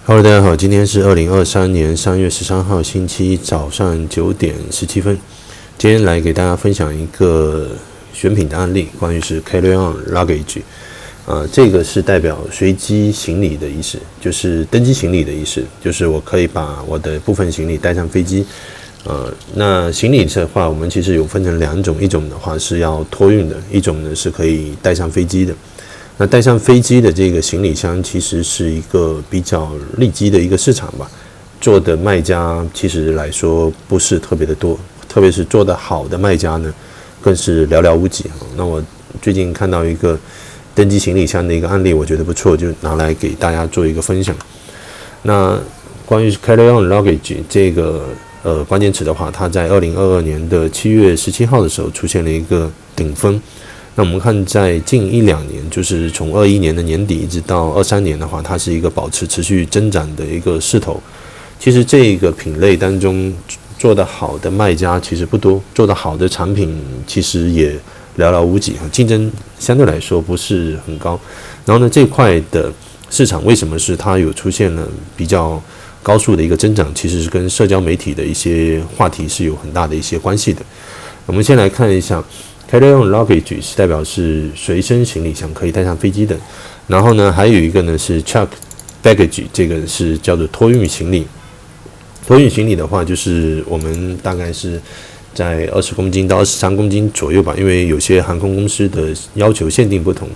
Hello，大家好，今天是2023年3月13号星期一早上9点17分。今天来给大家分享一个选品的案例，关于是 Carry On Luggage，这个是代表随机行李的意思，就是登机行李的意思，就是我可以把我的部分行李带上飞机。那行李的话，我们其实有分成两种，一种的话是要托运的，一种呢是可以带上飞机的。那带上飞机的这个行李箱，其实是一个比较利基的一个市场吧。做的卖家其实来说不是特别的多，特别是做得好的卖家呢，更是寥寥无几。那我最近看到一个登机行李箱的一个案例，我觉得不错，就拿来给大家做一个分享。那关于 Carry On Luggage 这个关键词的话，它在2022年的7月17号的时候出现了一个顶峰。那我们看，在近1-2年，就是从21年的年底一直到23年的话，它是一个保持持续增长的一个势头。其实这个品类当中做得好的卖家其实不多，做得好的产品其实也寥寥无几，竞争相对来说不是很高。然后呢，这块的市场为什么是它有出现了比较高速的一个增长，其实是跟社交媒体的一些话题是有很大的一些关系的。我们先来看一下。Carry On Luggage 是代表是随身行李箱，可以带上飞机的。然后呢，还有一个呢是 Check Baggage， 这个是叫做托运行李。托运行李的话，就是我们大概是在20公斤到23公斤左右吧，因为有些航空公司的要求限定不同。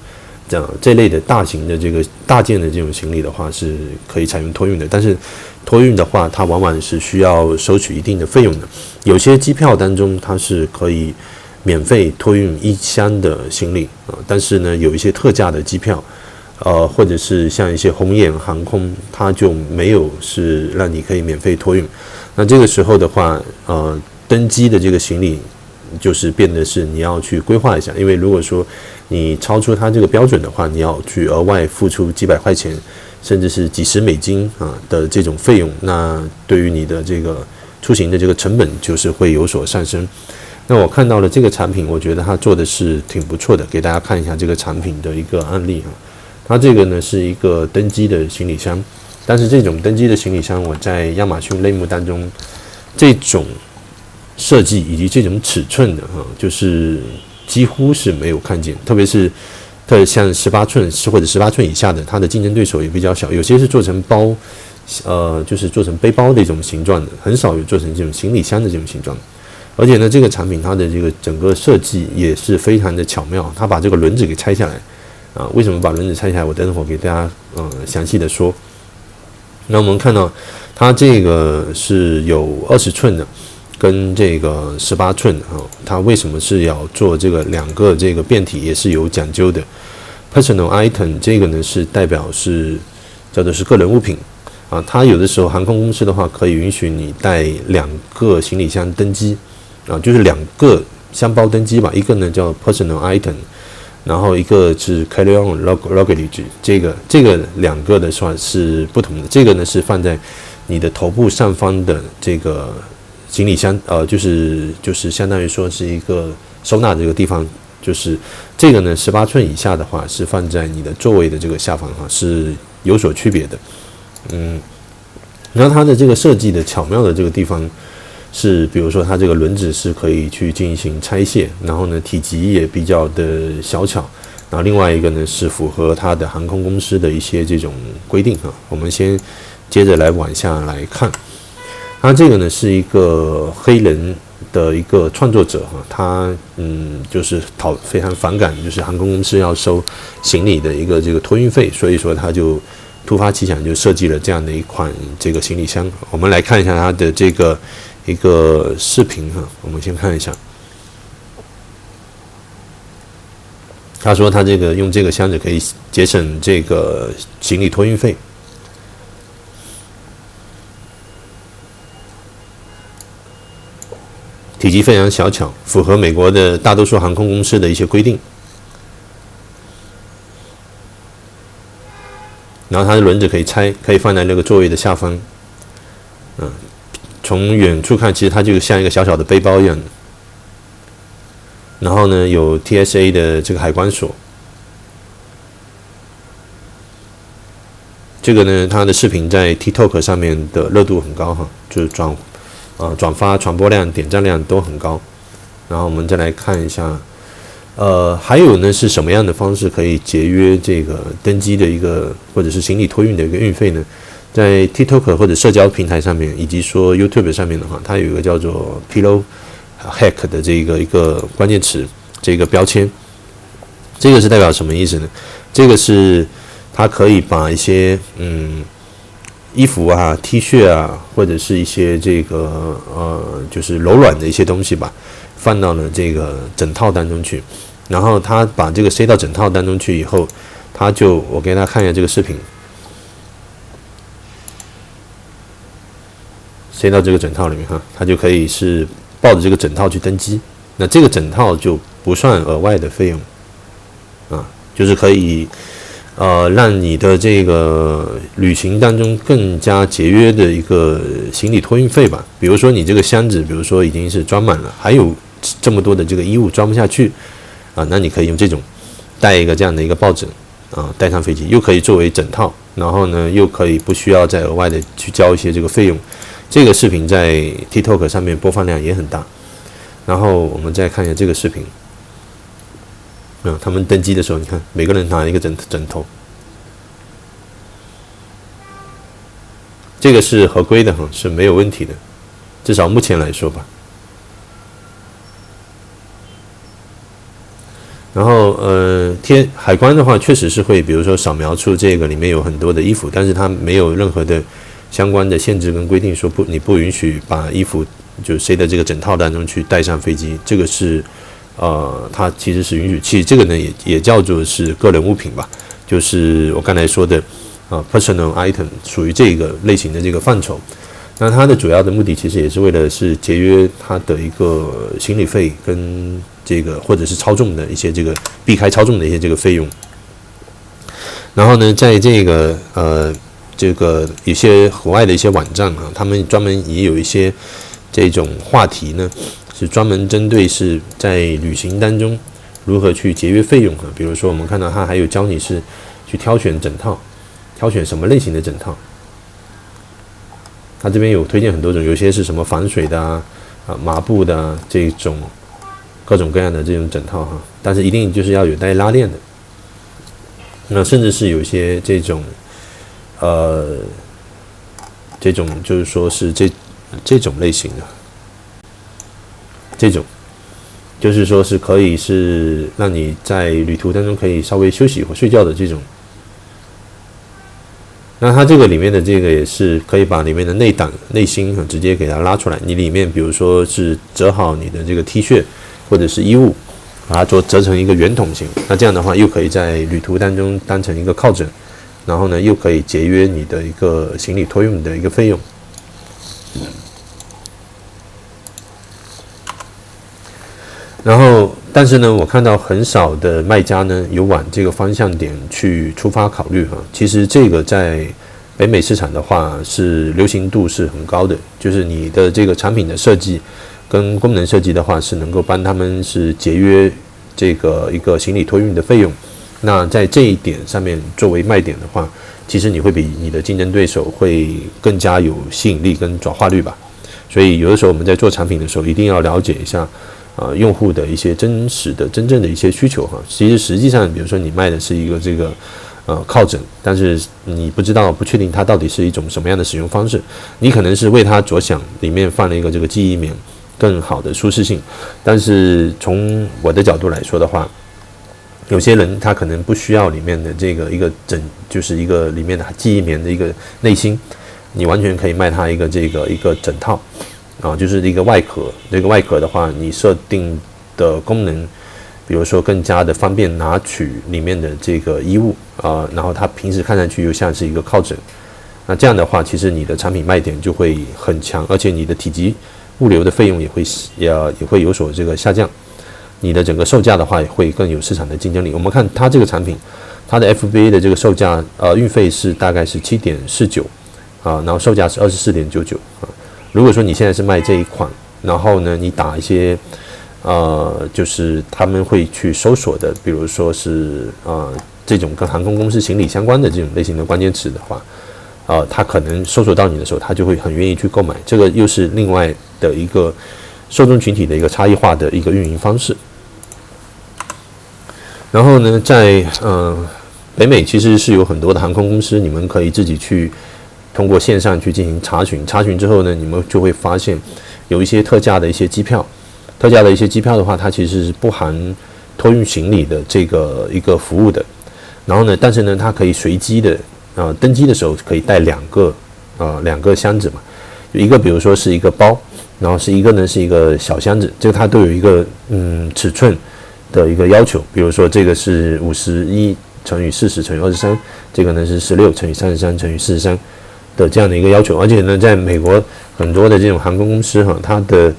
这类的大型的这个大件的这种行李的话，是可以采用托运的。但是托运的话，它往往是需要收取一定的费用的。有些机票当中，它是可以免费托运1箱的行李但是呢，有一些特价的机票，或者是像一些红眼航空，它就没有是让你可以免费托运。那这个时候的话，登机的这个行李就是变得是你要去规划一下，因为如果说你超出它这个标准的话，你要去额外付出几百块钱，甚至是几十美金的这种费用，那对于你的这个出行的这个成本就是会有所上升。那我看到了这个产品，我觉得它做的是挺不错的，给大家看一下这个产品的一个案例它这个呢是一个登机的行李箱，但是这种登机的行李箱，我在亚马逊类目当中，这种设计以及这种尺寸的就是几乎是没有看见，特别是像18寸或者18寸以下的，它的竞争对手也比较小，有些是做成包，就是做成背包的一种形状的，很少有做成这种行李箱的这种形状的。而且呢，这个产品它的这个整个设计也是非常的巧妙，它把这个轮子给拆下来为什么把轮子拆下来？我等会儿给大家详细的说。那我们看到它这个是有20寸的，跟这个18寸它为什么是要做这个2个这个变体，也是有讲究的。Personal item 这个呢是代表是叫做是个人物品它有的时候航空公司的话可以允许你带2个行李箱登机。就是2个箱包登机吧，一个呢叫 personal item， 然后一个是 carry on luggage， 这个2个的话是不同的。这个呢是放在你的头部上方的这个行李箱，就是相当于说是一个收纳这个地方，就是这个呢18寸以下的话是放在你的座位的这个下方是有所区别的。然后它的这个设计的巧妙的这个地方。是，比如说它这个轮子是可以去进行拆卸，然后呢体积也比较的小巧，然后另外一个呢是符合它的航空公司的一些这种规定我们先接着来往下来看，它这个呢是一个黑人的一个创作者他就是非常反感，就是航空公司要收行李的一个这个托运费，所以说他就突发奇想就设计了这样的一款这个行李箱。我们来看一下它的这个一个视频我们先看一下。他说他这个用这个箱子可以节省这个行李托运费。体积非常小巧，符合美国的大多数航空公司的一些规定。然后它的轮子可以拆，可以放在那个座位的下方。从远处看，其实它就像一个小小的背包一样的。然后呢，有 TSA 的这个海关锁，这个呢，它的视频在 TikTok 上面的热度很高哈，就是转发、传播量、点赞量都很高。然后我们再来看一下，还有呢是什么样的方式可以节约这个登机的一个或者是行李托运的一个运费呢？在 TikTok 或者社交平台上面，以及说 YouTube 上面的话，它有一个叫做 Pillow Hack 的这个一个关键词，这个标签，这个是代表什么意思呢？这个是它可以把一些衣服啊、T 恤啊，或者是一些这个就是柔软的一些东西吧，放到了这个整套当中去。然后它把这个塞到整套当中去以后，我给大家看一下这个视频，塞到这个整套里面哈，它就可以是抱着这个整套去登机。那这个整套就不算额外的费用啊，就是可以让你的这个旅行当中更加节约的一个行李托运费吧。比如说你这个箱子，比如说已经是装满了，还有这么多的这个衣物装不下去啊，那你可以用这种带一个这样的一个抱枕啊，带上飞机，又可以作为整套，然后呢又可以不需要再额外的去交一些这个费用。这个视频在 TikTok 上面播放量也很大。然后我们再看一下这个视频，他们登机的时候，你看每个人拿一个枕头，这个是合规的哈，是没有问题的，至少目前来说吧。然后海关的话，确实是会，比如说扫描出这个里面有很多的衣服，但是它没有任何的相关的限制跟规定，说你不允许把衣服就塞到这个整套当中去带上飞机。这个是它其实是允许，其实这个呢也叫做是个人物品吧，就是我刚才说的personal item， 属于这个类型的这个范畴。那它的主要的目的其实也是为了是节约它的一个行李费跟这个或者是超重的一些这个避开超重的一些这个费用。然后呢，在这个有些国外的一些网站啊，他们专门也有一些这种话题呢，是专门针对是在旅行当中如何去节约费用啊。比如说我们看到它还有教你是去挑选整套，挑选什么类型的整套。它这边有推荐很多种，有些是什么防水的麻布的这种各种各样的这种整套哈，但是一定就是要有带拉链的。那甚至是有一些这种就是说是这种类型的，这种就是说是可以是让你在旅途当中可以稍微休息或睡觉的这种。那它这个里面的这个也是可以把里面的内芯直接给它拉出来，你里面比如说是折好你的这个 T 恤或者是衣物，把它折成一个圆筒形，那这样的话又可以在旅途当中当成一个靠枕，然后呢又可以节约你的一个行李托运的一个费用。然后但是呢，我看到很少的卖家呢有往这个方向点去出发考虑哈。其实这个在北美市场的话是流行度是很高的，就是你的这个产品的设计跟功能设计的话是能够帮他们是节约这个一个行李托运的费用。那在这一点上面作为卖点的话，其实你会比你的竞争对手会更加有吸引力跟转化率吧。所以有的时候我们在做产品的时候一定要了解一下用户的一些真正的一些需求哈。其实实际上比如说你卖的是一个这个靠枕，但是你不确定它到底是一种什么样的使用方式，你可能是为它着想，里面放了一个这个记忆棉，更好的舒适性。但是从我的角度来说的话，有些人他可能不需要里面的这个就是一个里面的记忆棉的一个内芯，你完全可以卖它一个整套就是一个外壳。这个外壳的话，你设定的功能，比如说更加的方便拿取里面的这个衣物然后它平时看上去又像是一个靠枕。那这样的话，其实你的产品卖点就会很强，而且你的体积物流的费用也会有所这个下降。你的整个售价的话也会更有市场的竞争力。我们看它这个产品，它的 FBA 的这个售价运费是大概是 7.49 然后售价是 24.99 如果说你现在是卖这一款，然后呢你打一些就是他们会去搜索的，比如说是这种跟航空公司行李相关的这种类型的关键词的话，它可能搜索到你的时候，它就会很愿意去购买。这个又是另外的一个受众群体的一个差异化的一个运营方式。然后呢，在北美其实是有很多的航空公司，你们可以自己去通过线上去进行查询。查询之后呢，你们就会发现有一些特价的一些机票。特价的一些机票的话，它其实是不含托运行李的这个一个服务的。然后呢，但是呢，它可以随机的登机的时候可以带两个箱子嘛，一个比如说是一个包，然后一个呢是一个小箱子，这个它都有一个尺寸的一个要求，比如说这个是51乘以40乘以23，这个呢是16乘以33乘以43的这样的一个要求。而且呢，在美国很多的这种航空公司它的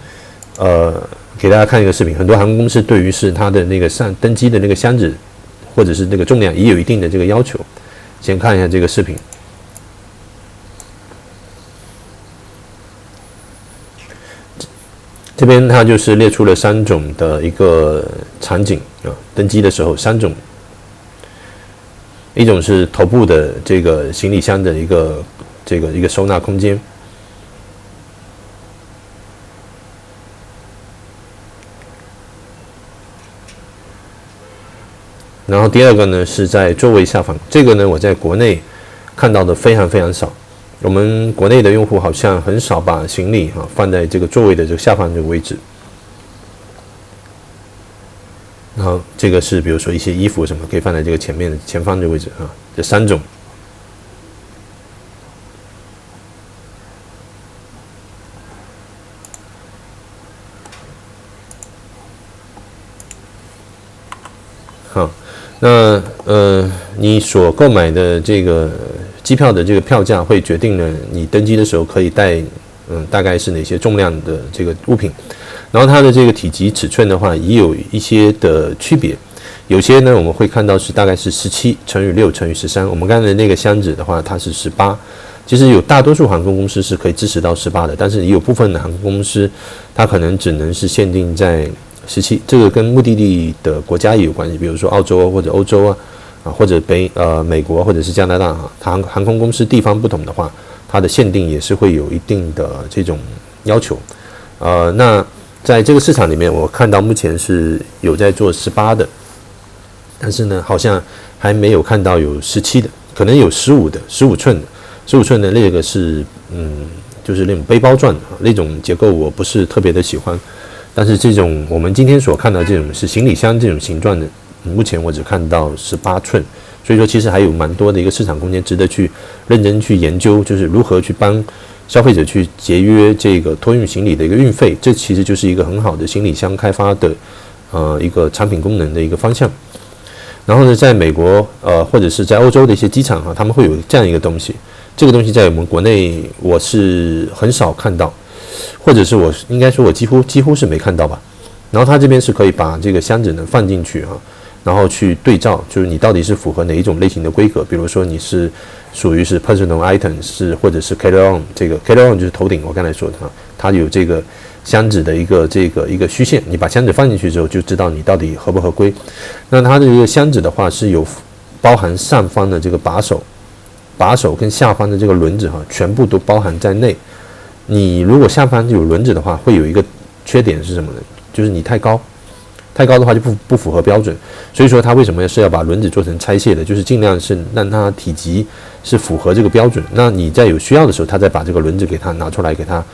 给大家看一个视频，很多航空公司对于是它的那个登机的那个箱子或者是那个重量也有一定的这个要求。先看一下这个视频。这边它就是列出了3种的一个场景登机的时候3种，一种是头部的这个行李箱的一个收纳空间，然后第二个呢是在座位下方，这个呢我在国内看到的非常非常少。我们国内的用户好像很少把行李放在这个座位的这个下方这个位置。然后这个是比如说一些衣服什么可以放在这个前方这个位置这3种。好，那你所购买的这个机票的这个票价会决定了你登机的时候可以带大概是哪些重量的这个物品，然后它的这个体积尺寸的话也有一些的区别，有些呢我们会看到是大概是17乘以6乘以13，我们刚才那个箱子的话它是18，其实有大多数航空公司是可以支持到18的，但是也有部分的航空公司它可能只能是限定在17，这个跟目的地的国家也有关系，比如说澳洲或者欧洲或者美国或者是加拿大航空公司地方不同的话，它的限定也是会有一定的这种要求。那在这个市场里面，我看到目前是有在做18的，但是呢，好像还没有看到有17的，可能有15的，15寸的，15寸的那个是就是那种背包状的那种结构，我不是特别的喜欢。但是这种我们今天所看到这种是行李箱这种形状的，目前我只看到18寸，所以说其实还有蛮多的一个市场空间值得去认真去研究，就是如何去帮消费者去节约这个托运行李的一个运费，这其实就是一个很好的行李箱开发的一个产品功能的一个方向。然后呢，在美国或者是在欧洲的一些机场他们会有这样一个东西，这个东西在我们国内我是很少看到，或者是我应该说我几乎是没看到吧。然后它这边是可以把这个箱子呢放进去然后去对照，就是你到底是符合哪一种类型的规格，比如说你是属于是 personal item 或者是 carry on， 这个 carry on 就是头顶，我刚才说的它有这个箱子的一个虚线，你把箱子放进去之后就知道你到底合不合规。那它的这个箱子的话是有包含上方的这个把手跟下方的这个轮子全部都包含在内。你如果下方有轮子的话，会有一个缺点是什么呢？就是你太高的话就不符合标准，所以说它为什么是要把轮子做成拆卸的，就是尽量是让它体积是符合这个标准，那你在有需要的时候它再把这个轮子给它拿出来给它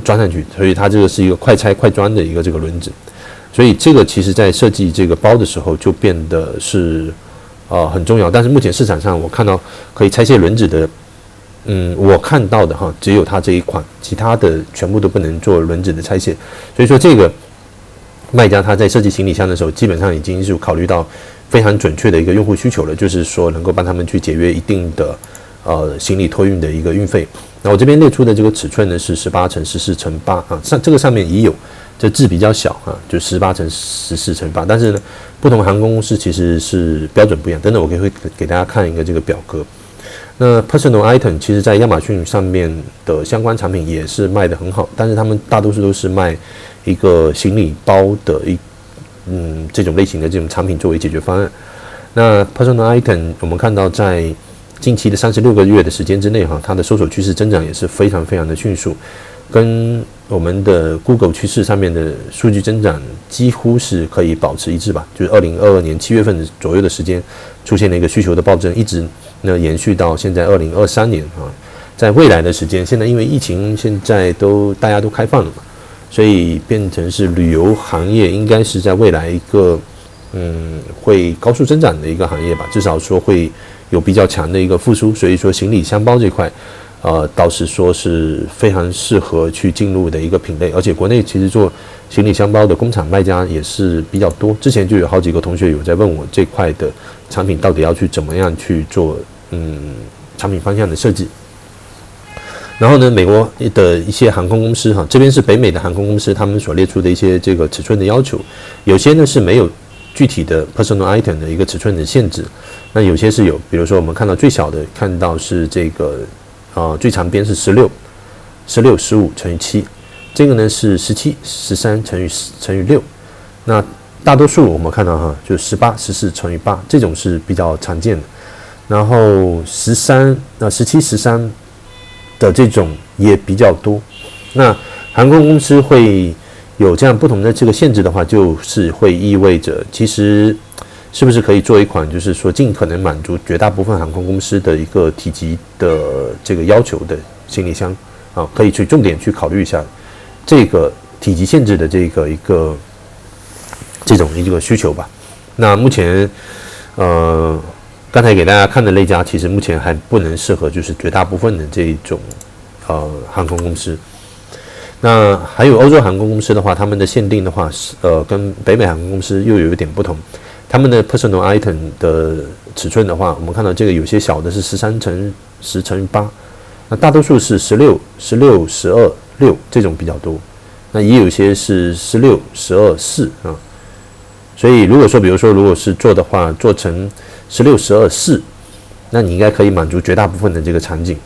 装上去，所以它这个是一个快拆快装的一个这个轮子。所以这个其实在设计这个包的时候就变得是很重要。但是目前市场上我看到可以拆卸轮子的我看到的只有它这一款，其他的全部都不能做轮子的拆卸。所以说这个卖家他在设计行李箱的时候基本上已经是考虑到非常准确的一个用户需求了，就是说能够帮他们去节约一定的行李托运的一个运费。那我这边列出的这个尺寸呢是18乘14乘8这个上面也有，这字比较小就18乘14乘8，但是呢不同航空公司其实是标准不一样，等等我会给大家看一个这个表格。那 personal item 其实在亚马逊上面的相关产品也是卖得很好，但是他们大多数都是卖一个行李包的这种类型的这种产品作为解决方案。那 Personal Item 我们看到在近期的36个月的时间之内它的搜索趋势增长也是非常非常的迅速，跟我们的 Google 趋势上面的数据增长几乎是可以保持一致吧，就是2022年7月份左右的时间出现了一个需求的暴增，一直延续到现在2023年在未来的时间，现在因为疫情现在大家都开放了嘛，所以变成是旅游行业应该是在未来一个会高速增长的一个行业吧，至少说会有比较强的一个复苏，所以说行李箱包这块倒是说是非常适合去进入的一个品类，而且国内其实做行李箱包的工厂卖家也是比较多，之前就有好几个同学有在问我这块的产品到底要去怎么样去做产品方向的设计。然后呢，美国的一些航空公司这边是北美的航空公司，他们所列出的一些这个尺寸的要求，有些呢是没有具体的 personal item 的一个尺寸的限制，那有些是有，比如说我们看到最小的，看到是这个最长边是16 15乘以7，这个呢是17 13乘以6，那大多数我们看到就18 14乘以8，这种是比较常见的，然后17 13的这种也比较多。那航空公司会有这样不同的这个限制的话，就是会意味着其实是不是可以做一款就是说尽可能满足绝大部分航空公司的一个体积的这个要求的行李箱可以去重点去考虑一下这个体积限制的这个一个需求吧。那目前刚才给大家看的类家，其实目前还不能适合就是绝大部分的这种航空公司。那还有欧洲航空公司的话，他们的限定的话跟北美航空公司又有一点不同。他们的 personal item 的尺寸的话，我们看到这个有些小的是13乘10乘以8，那大多数是16 12 6这种比较多，那也有一些是16 12 4所以如果是做的话，做成16 12 4，那你应该可以满足绝大部分的这个场景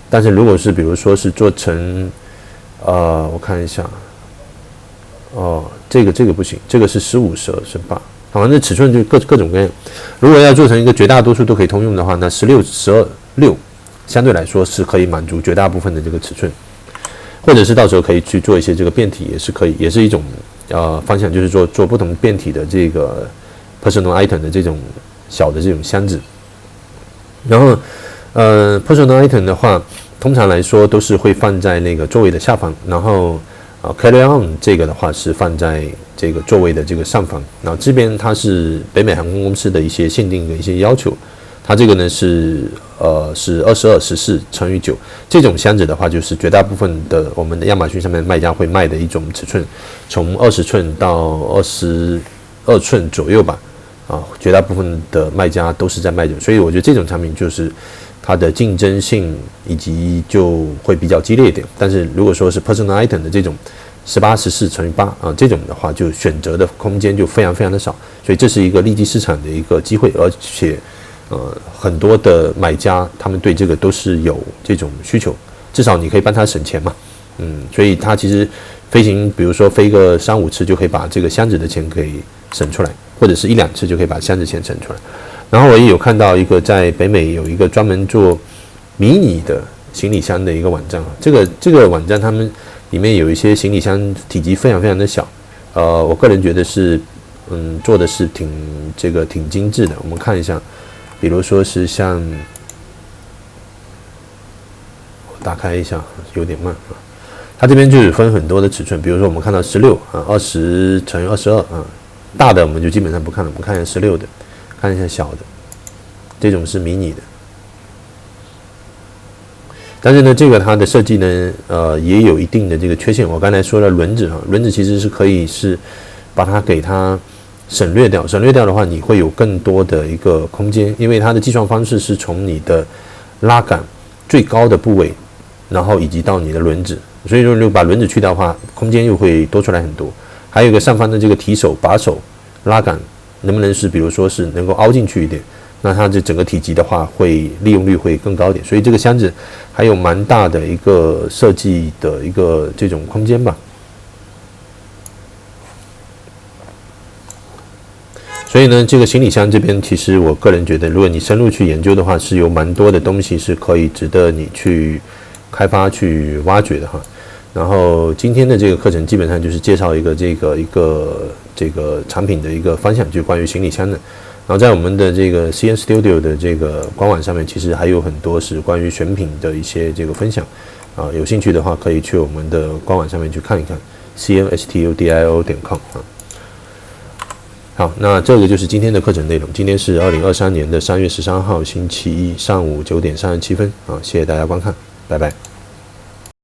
但是如果是比如说是做成我看一下这个不行，这个是15 12 8，反正尺寸就各种各样。如果要做成一个绝大多数都可以通用的话，那16 12 6相对来说是可以满足绝大部分的这个尺寸，或者是到时候可以去做一些这个变体，也是可以，也是一种方向，就是做不同变体的这个 personal item 的这种小的这种箱子。然后personal item 的话，通常来说都是会放在那个座位的下方，然后carry on 这个的话是放在这个座位的这个上方。然后这边它是北美航空公司的一些限定的一些要求，它这个呢是22 14乘以9，这种箱子的话就是绝大部分的我们的亚马逊上面卖家会卖的一种尺寸，从20寸到22寸左右吧，绝大部分的卖家都是在卖的，所以我觉得这种产品就是它的竞争性以及就会比较激烈一点。但是如果说是 personal item 的这种18 14乘以8这种的话，就选择的空间就非常非常的少，所以这是一个利基市场的一个机会，而且很多的买家他们对这个都是有这种需求，至少你可以帮他省钱嘛，所以他其实飞行，比如说飞个3、5次就可以把这个箱子的钱可以省出来，或者是1、2次就可以把箱子钱省出来。然后我也有看到一个在北美有一个专门做迷你的行李箱的一个网站，这个网站他们里面有一些行李箱体积非常非常的小，我个人觉得是做的是挺精致的。我们看一下，比如说是像我打开一下，有点慢它这边就有分很多的尺寸，比如说我们看到16 20乘以22大的我们就基本上不看了，我们看一下16的，看一下小的，这种是迷你的。但是呢，这个它的设计呢，也有一定的这个缺陷。我刚才说了轮子轮子其实是可以是把它给它省略掉的话，你会有更多的一个空间，因为它的计算方式是从你的拉杆最高的部位，然后以及到你的轮子，所以说如果把轮子去掉的话，空间又会多出来很多。还有一个上方的这个提手把手拉杆，能不能是比如说是能够凹进去一点？那它这整个体积的话，会利用率会更高一点，所以这个箱子还有蛮大的一个设计的一个这种空间吧。所以呢，这个行李箱这边，其实我个人觉得，如果你深入去研究的话，是有蛮多的东西是可以值得你去开发、去挖掘的哈。然后今天的这个课程基本上就是介绍一个这个产品的一个方向，就关于行李箱的。然后在我们的这个 CN Studio 的这个官网上面，其实还有很多是关于选品的一些这个分享啊，有兴趣的话可以去我们的官网上面去看一看 cnstudio.com 啊。好，那这个就是今天的课程内容。今天是2023年3月13号星期一上午9点37分啊，谢谢大家观看，拜拜。